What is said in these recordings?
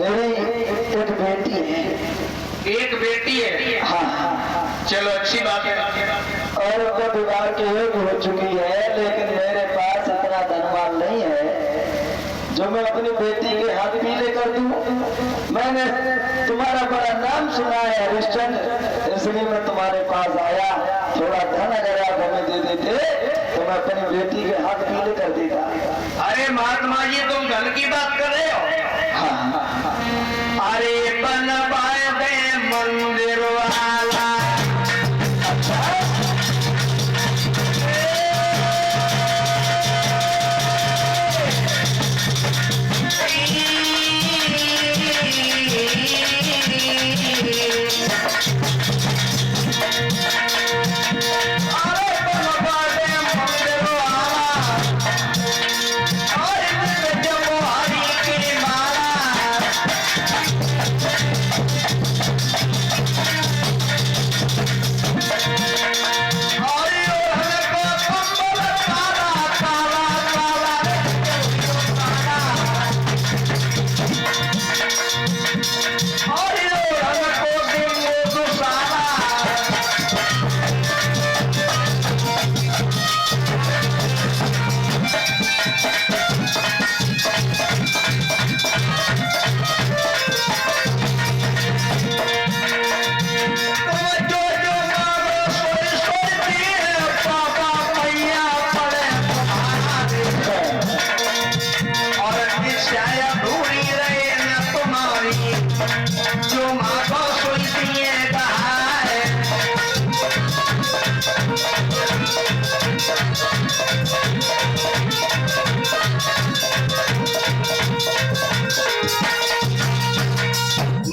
मेरी एक बेटी है। एक बेटी है? हाँ। चलो अच्छी बात है। और वो विवाह की योग्य हो चुकी है, लेकिन मेरे पास इतना धनवान नहीं है जो मैं अपनी बेटी के हाथ पीले कर दूं। मैंने तुम्हारा बड़ा नाम सुना है हरिश्चंद्र, इसलिए मैं तुम्हारे पास आया। थोड़ा धन अगर आप हमें दे देते तो मैं अपनी बेटी के हाथ पीले कर देता। अरे महात्मा जी, तुम धन की बात कर रहे हो? हाँ। अरे बनवाए दे मंदिर वाला। अच्छा,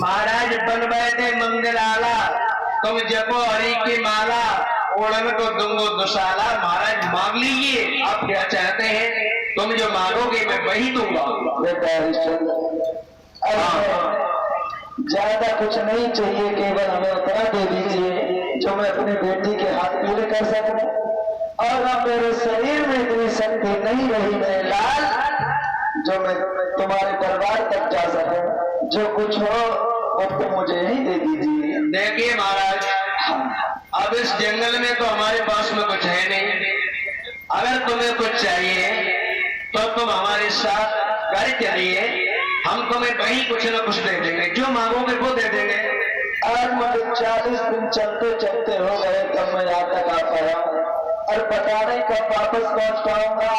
महाराज बनवाए दे मंदिर आला, तुम जपो हरि की माला, ओढ़न को दूंगो दुशाला। महाराज मांग लीजिए, आप क्या चाहते हैं? तुम जो मांगोगे मैं वही दूंगा। बेटा हरिश्चंद्र, ज्यादा कुछ नहीं चाहिए, केवल हमें उतना दे दीजिए जो मैं अपनी बेटी के हाथ पीले कर सकूं। और अब मेरे शरीर में इतनी शक्ति नहीं रही मेरे लाल जो मैं तुम्हारे दरबार तक जा सकूं। जो कुछ हो वो तो मुझे ही दे दीजिए। देखिए महाराज, अब इस जंगल में तो हमारे पास में कुछ है नहीं। अगर तुम्हें कुछ चाहिए तो तुम हमारे साथ घर चलिए, हम तुम्हें कहीं कुछ न कुछ दे देंगे, जो मांगोगे वो दे देंगे। आज मुझे 40 दिन चलते चलते हो गए तब मैं यहाँ तक आ पाया हूँ, और पता नहीं कब वापस पहुँच पाऊंगा।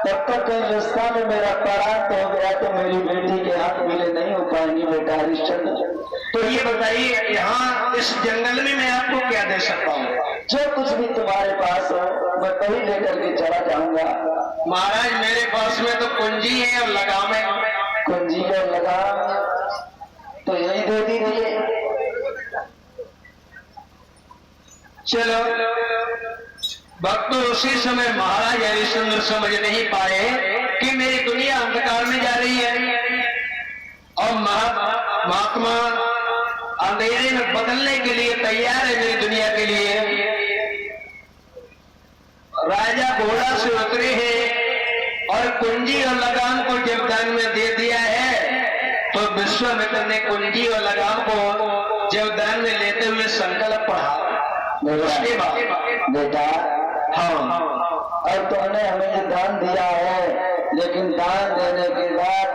तब तक कहीं रास्ता में मेरा प्राण हो गया तो मेरी बेटी के हाथ पीले नहीं हो पाएंगी। बेटा हरिश्चंद्र, तो ये बताइए, यहाँ इस जंगल में मैं आपको क्या दे सकता हूँ? जो कुछ भी तुम्हारे पास हो मैं वही लेकर के चला जाऊंगा। महाराज मेरे पास में तो कुंजी है और लगाम है। कुंजी का लगाम तो यही दे दीजिए। चलो। भक्त उसी समय महाराज हरिश्चंद्र समझ नहीं पाए कि मेरी दुनिया अंधकार में जा रही है और महात्मा अंधेरे में बदलने के लिए तैयार है मेरी दुनिया के लिए। राजा घोड़ा से उतरे हैं और कुंजी और लगाम को जब दान में दे दिया है तो विश्वामित्र ने कुंजी और लगाम को जब दान में लेते हुए संकल्प पढ़ा। उसके बाद बेटा, हाँ, और तुमने हमें ये दान दिया है, लेकिन दान देने के बाद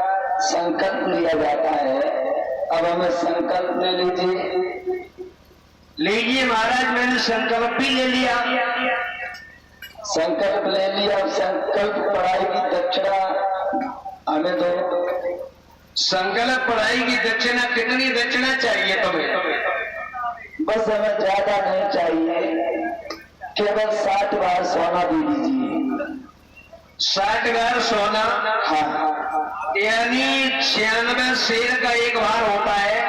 संकल्प लिया जाता है। अब हमें संकल्प ले लीजिए। लीजिए महाराज, मैंने संकल्प भी ले लिया। संकल्प ले लिया। अब संकल्प पढ़ाई की दक्षिणा हमें दो। संकल्प पढ़ाई की दक्षिणा कितनी दक्षिणा चाहिए तुम्हें? बस हमें ज्यादा नहीं चाहिए, केवल 60 बार सोना दे दीजिए। 60 बार सोना? हाँ, यानी 96 शेर का एक बार होता है,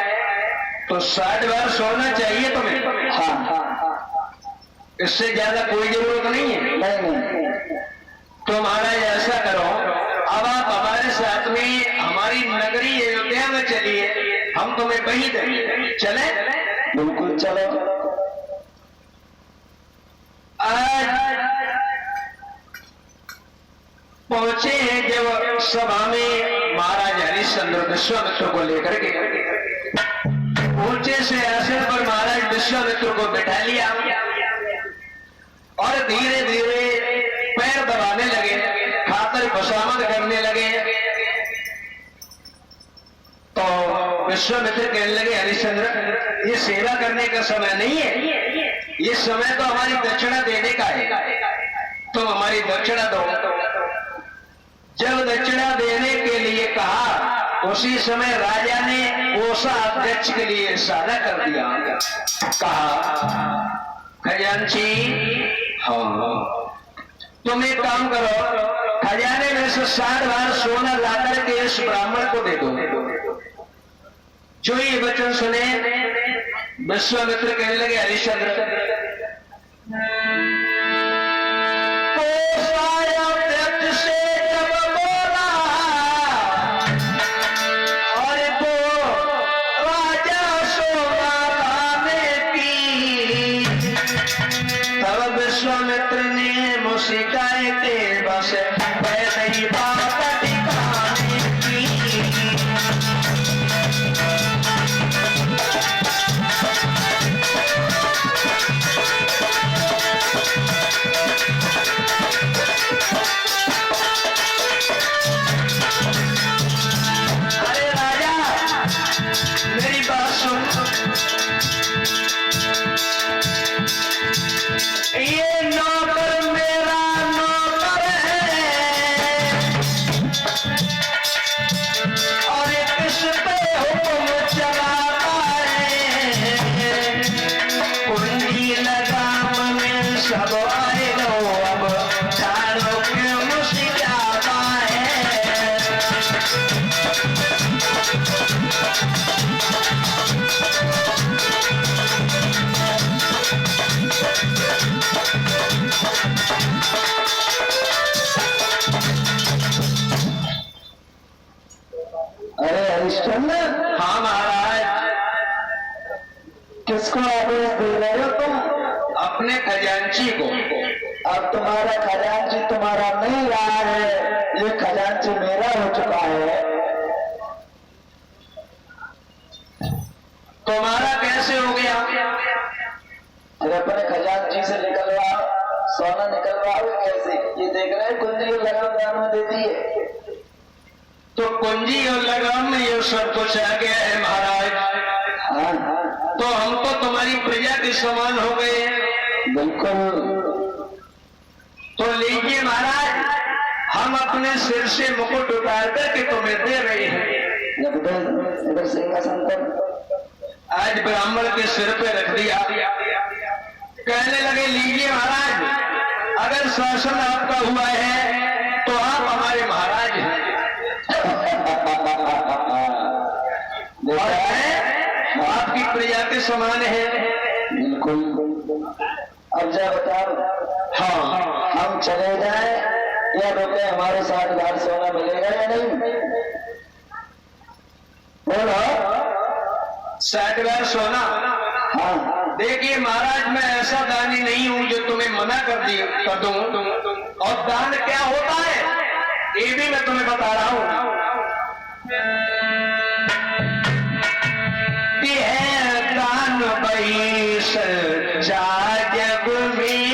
तो 60 बार सोना चाहिए तुम्हें? हाँ, इससे ज्यादा कोई जरूरत नहीं है। नहीं। तो महाराज ऐसा करो, अब आप हमारे साथ में हमारी नगरी अयोध्या में चलिए, हम तुम्हें वही देंगे। चले? बिल्कुल चलो। आज पहुंचे हैं जब सभा में महाराज हरिश्चंद्र विश्वामित्र को लेकर के ऊंचे से आसन पर महाराज विश्वामित्र को बैठा लिया और धीरे धीरे पैर दबाने लगे, खातर खुशामद करने लगे। तो विश्वामित्र कहने लगे, हरिश्चंद्र ये सेवा करने का समय नहीं है, ये समय तो हमारी दक्षिणा देने का है, तुम हमारी दक्षिणा दो। जब दक्षिणा देने के लिए कहा उसी समय राजा ने कोषाध्यक्ष के लिए इशारा कर दिया, कहा खजांची हाँ तुम एक काम करो, खजाने में से 60 भार सोना लाकर के इस ब्राह्मण को दे दो। जो ये वचन सुने विश्वामित्र कहने लगे, हरिश्चंद्र कोषाध्यक्ष से जब बोला और वो राजा सोना लाने की, तब विश्वामित्र ने मुस्काए के बस पैसे बात दिखाने की। अरे राजा मेरी बात सुन, ये नौकर मेरा नौकर है और ये किस पे हुक्म चलाता है, कुंडी लगाम में सब आए लो, अब चारों क्यों मुस्कुराता है। अरे हरिश्चंद्र, हाँ महाराज, किसको आदेश दे रहे हो तुम? अपने खजांची को। अब तुम्हारा खजांची तुम्हारा नहीं रहा है, ये खजांची मेरा हो चुका है। तुम्हारा कैसे हो गया? फिर अपने खजांची से निकलवा, सोना निकलवाओगे कैसे? ये देख रहे हैं कुंजी और लगाम दान में दे दिए। तो कुंजी और लगाम में ये सब कुछ आ गया है महाराज, हाँ तो हम तो तुम्हारी प्रजा के समान हो गए। बिल्कुल। तो लीजिए महाराज, हम अपने सिर से मुकुट उतार करके तुम्हें दे रहे हैं। इधर सिंहासन पर आज ब्राह्मण के सिर पे रख दिया। कहने लगे, लीजिए महाराज, अगर शासन आपका हुआ है तो आप हमारे महाराज हैं और मैं आपकी प्रजा के समान है। बिल्कुल। अब जा बताओ, हाँ, हम चले जाएं या रुके? हमारे साथ घर सोना मिलेगा या नहीं? बोलो। 60 बार सोना। हाँ देखिए महाराज, मैं ऐसा दानी नहीं हूं जो तुम्हें मना कर दूं। और दान क्या होता है ये भी मैं तुम्हें बता रहा हूं। है दान बई सच्चा जग में,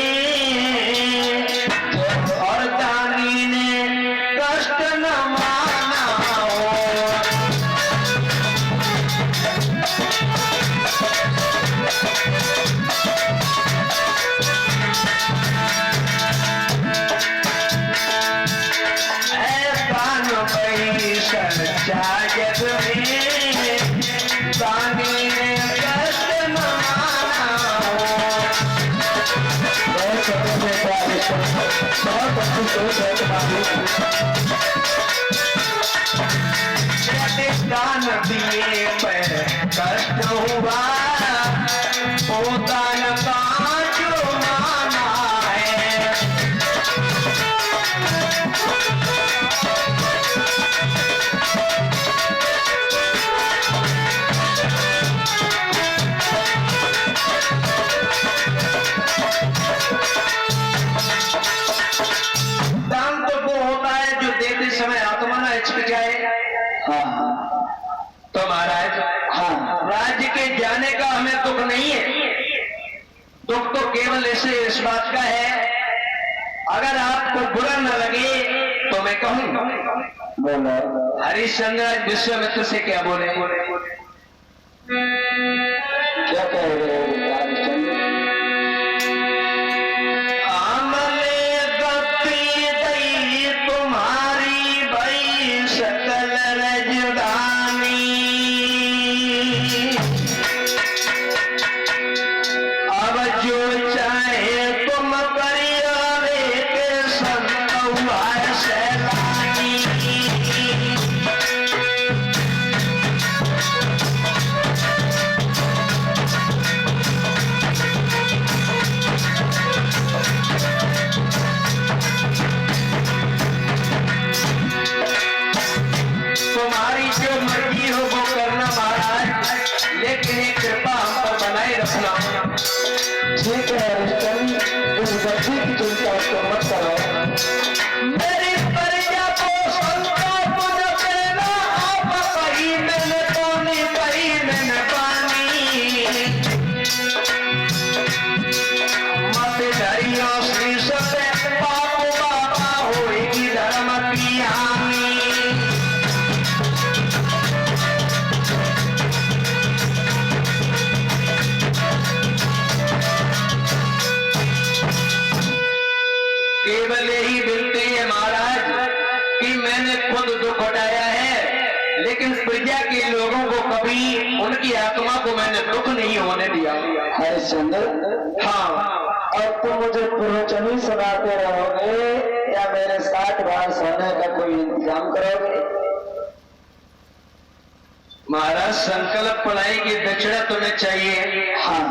और दानी ने कष्ट न माना हो। दान बई सच्चा जग में, दानी ने कष्ट न माना हो। दान दिए पर कष्ट हुआ, वो दान का जो माना है। दान तो वो होता है जो देते समय आत्मा न हिचकिचाए, विषय इस बात का है, अगर आपको बुरा न लगे तो मैं कहूं, बोलो। हरिश्चंद्र विश्वामित्र से क्या बोले? क्या कह रहे हो हरिश्चंद्र? आमले गप्पी दई तुम्हारी भई सकल रजदानी, अब जो चाहे तुम करियो रे के संत हुआ सैलानी। तुम्हारी जो मर्जी हो वो करना महाराज, लेकिन एक कृपा हम पर बनाए रखना। ठीक है हरिश्चंद्र, इस गद्दी की चिंता उसको मत करो। मेरी प्रजा को संताप न देना, आप कहीं मैंने पानी कहीं मैंने पानी, मत धरियो श्री सत्य पाप बाबा होएगी धर्म की हानि। केवल यही विनती है महाराज कि मैंने खुद दुख उठाया है, लेकिन प्रजा के लोगों को कभी, उनकी आत्मा को मैंने दुख नहीं होने दिया। हरिश्चंद्र, हाँ, अब तुम मुझे प्रवचन ही सुनाते रहोगे या मेरे 60 बार सोने का कोई इंतजाम करोगे? महाराज संकल्प पढ़ाई की दक्षिणा तुम्हें चाहिए? हाँ।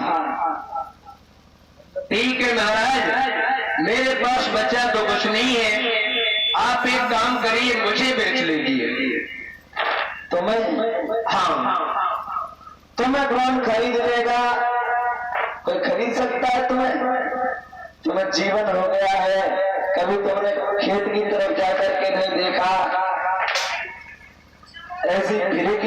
ठीक है महाराज, मेरे पास बचा तो कुछ नहीं है, आप एक काम करिए, मुझे बेच लीजिए। तुम्हें? हाँ। तुम्हें कौन खरीद लेगा? कोई खरीद सकता है तुम्हें? तुम्हें जीवन हो गया है, कभी तुमने खेत की तरफ जाकर के नहीं देखा, ऐसी फिर